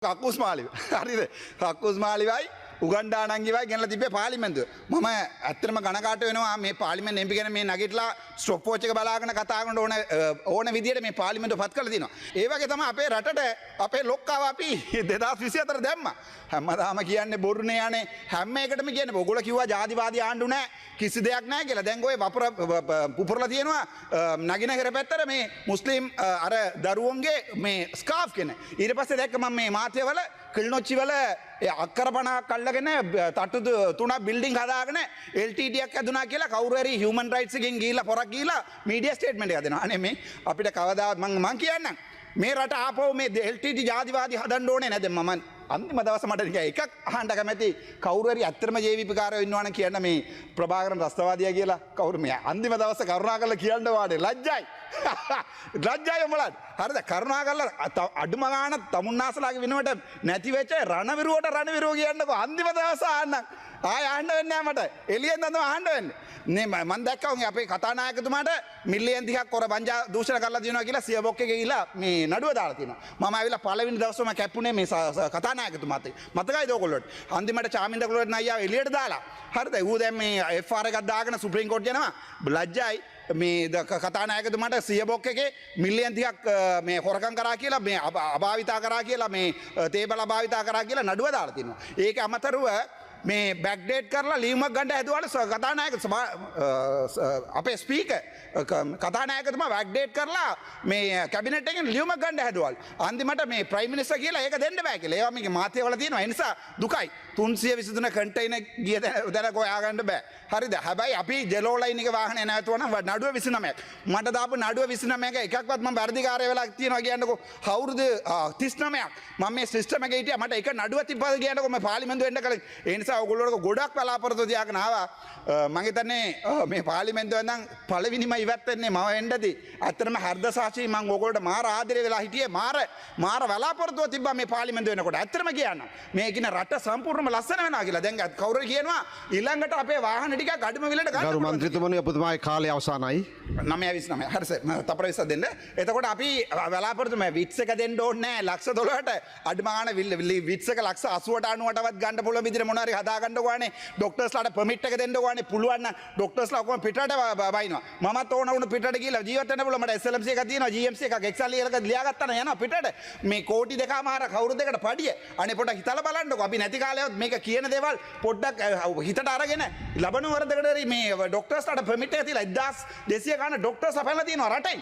කක්කුස් මාලිව හරිද කක්කුස් මාලිවයි උගන්ඩා නංගිවයි ගෙනලා තිබ්බේ පාර්ලිමේන්තුව මම ඇත්තටම ගණකාට වෙනවා මේ පාර්ලිමේන්තු එම්පි කෙනෙක් මේ නගිටලා ස්ටොප් වොච් එක බලාගෙන කතා කරන ඕන විදියට මේ පාර්ලිමේන්තුව පත් කරලා තිනවා ඒ වගේ තමයි අපේ රටට අපේ ලොක්කාව අපි 2024 දැම්මා හැමදාම කියන්නේ බොරුනේ යන්නේ හැම එකටම කියන්නේ ඔයගොල්ලෝ කිව්වා ජාතිවාදී ආණ්ඩු නැහැ කිසි දෙයක් නැහැ කියලා දැන් ඔය වපුර පුපුරලා තියෙනවා නගින හෙර පැත්තට මේ මුස්ලිම් අර දරුවන්ගේ මේ ස්කාෆ් කෙන ඊට පස්සේ දැක්ක මම මේ මාත්‍යවල කිල්නොච්චි වල අක්කර 50ක් අල්ලගෙන තට්ටු තුනක් බිල්ඩින් හදාගෙන LTT එකක් හදුනා කියලා කවුරු හරි හියුමන් රයිට්ස් එකෙන් ගිහිල්ලා පොරක් ගිහිල්ලා මීඩියා ස්ටේට්මන්ට් එකක් දෙනවා. අනේ මේ අපිට කවදාවත් මං කියන්නම් මේ රට ආපහු මේ LTT ජාතිවාදී හදන්න ඕනේ නැද මම අන්තිම දවස මට නිකන් එකක් අහන්න කැමති කවුරු හරි ඇත්තටම JVP කාරයෝ ඉන්නවනම් කියන්න මේ ප්‍රභාකරන් රස්තවාදියා කියලා කවුරු මේ අන්තිම දවස කරුණාකරලා කියන්න වාඩේ ලැජ්ජයි ලැජ්ජයි උඹලට හරිද කරුණාකරලා අඩුම ගාන තමුන්නාසලාගේ වෙනුවට නැති වෙච්ච රණවිරුවට රණවිරුව කියන්නකෝ අන්තිම දවස ආන්න ආය ආන්න වෙන්නේ නැහැ මට එළියෙන් දන්නවා ආන්න වෙන්නේ නේ මම දැක්කා උන් අපේ කතානායකතුමාට මිලියන් 30ක් කර වංජා දූෂණ කරලා දිනවා කියලා සියබොක් එකේ ගිහිල්ලා මේ නඩුව දාලා තිනවා මම ආවිලා පළවෙනි දවසේම කැප්පුනේ මේ කතානායකතුමාත් මතකයිද ඔයගොල්ලොට අන්තිමට චාමින්ද කුලරත්න අයියා එළියට දාලා හරිද ඌ දැන් මේ FR එකක් දාගෙන සුප්‍රීම කෝට් යනවා ලැජ්ජයි මේ කතානායකතුමාට සියබොක් එකේ මිලියන් 30ක් මේ හොරකම් කරා කියලා මේ අභාවිතා කරා කියලා මේ තේබල අභාවිතා කරා කියලා නඩුව දාලා තිනවා ඒක අමතරව මේ බැක්ඩේට් කරලා ලියුමක් ගන්න හැදුවාට කතානායක අපේ ස්පීකර් කතානායකතුමා බැක්ඩේට් කරලා මේ කැබිනට් එකෙන් ලියුමක් ගන්න හැදුවල් අන්තිමට මේ ප්‍රයිම් මිනිස්ටර් කියලා ඒක දෙන්න බෑ කියලා ඒවා මේකේ මාත්‍යවල තියෙනවා ඒ නිසා දුකයි 323 කන්ටේනර් ගිය දැන හොයා ගන්න බෑ හරිද හැබැයි අපි ජෙලෝ ලයින් එක වාහනේ නැවතුණා නඩුව 29ක් මට දාපු නඩුව 29ක එකක්වත් මම වර්ධිකාරය වෙලා තියනවා කියන්නකෝ අවුරුදු 39ක් මම මේ සිස්ටම් එකේ හිටියා මට එක නඩුව තිබ්බද කියන්නකෝ මම පාර්ලිමේන්තුව එන්න කලින් ඒ නිසා ඔයගොල්ලෝ ගොඩක් බලාපොරොත්තු තියාගෙන ආවා මම හිතන්නේ මේ පාර්ලිමේන්තුවෙන් නම් පළවෙනිම ඉවත් වෙන්නේ මම එන්නදී අත්‍තරම හර්ද සාචි මම ඔයගොල්ලෝට මාර ආදරේ වෙලා හිටියේ මාර බලාපොරොත්තුව තිබ්බා මේ පාර්ලිමේන්තුව වෙනකොට අත්‍තරම කියන්න මේ කින රට සම්පූර්ණයෙන්ම ලස්සන වෙනවා කියලා දැන් කවුරු කියනවා ඊළඟට අපේ වාහන ටිකක් අඩුම විලට ගන්න ගරු මන්ත්‍රීතුමනි ඔබතුමාගේ කාලය අවසానයි 9:29 හරි සර් තපර 20ක් දෙන්න එතකොට අපි බලාපොරොත්තු මේ විට්ස් එක දෙන්න ඕනේ නැහැ ලක්ෂ 12ට අඩුම ගාන විට්ස් එක ලක්ෂ 80ට 90ටවත් ගන්න පුළුවන් විදිහට මොනවා හරි හදා ගන්න ඕනේ ડોක්ටර්ස්ලාට පර්මිට් එක දෙන්න ඕනේ පුළුවන් නම් ડોක්ටර්ස්ලා ඔක්කොම පිටරට බයිනවා මමත් ඕන වුණ පිටරට ගිහලා ජීවත් වෙන්න පුළුවන් මට SLMC එකක් තියෙනවා GMC එකක් එක්සල් එකක් ලියාගත්තා නම් යනවා පිටරට මේ කෝටි දෙකමාර කවුරු දෙකට පඩිය අනේ පොඩ්ඩක් හිතලා බලන්නකෝ අපි නැති කාලෙවත් මේක කියන දේවල් පොඩ්ඩක් හිතට අරගෙන ලබන වරදකට මේ ડોක්ටර්ස්ලාට පර්මිට් එක තියලා 1200 ගන්න ડોක්ටර්ස් අපහලා තියෙනවා රටේ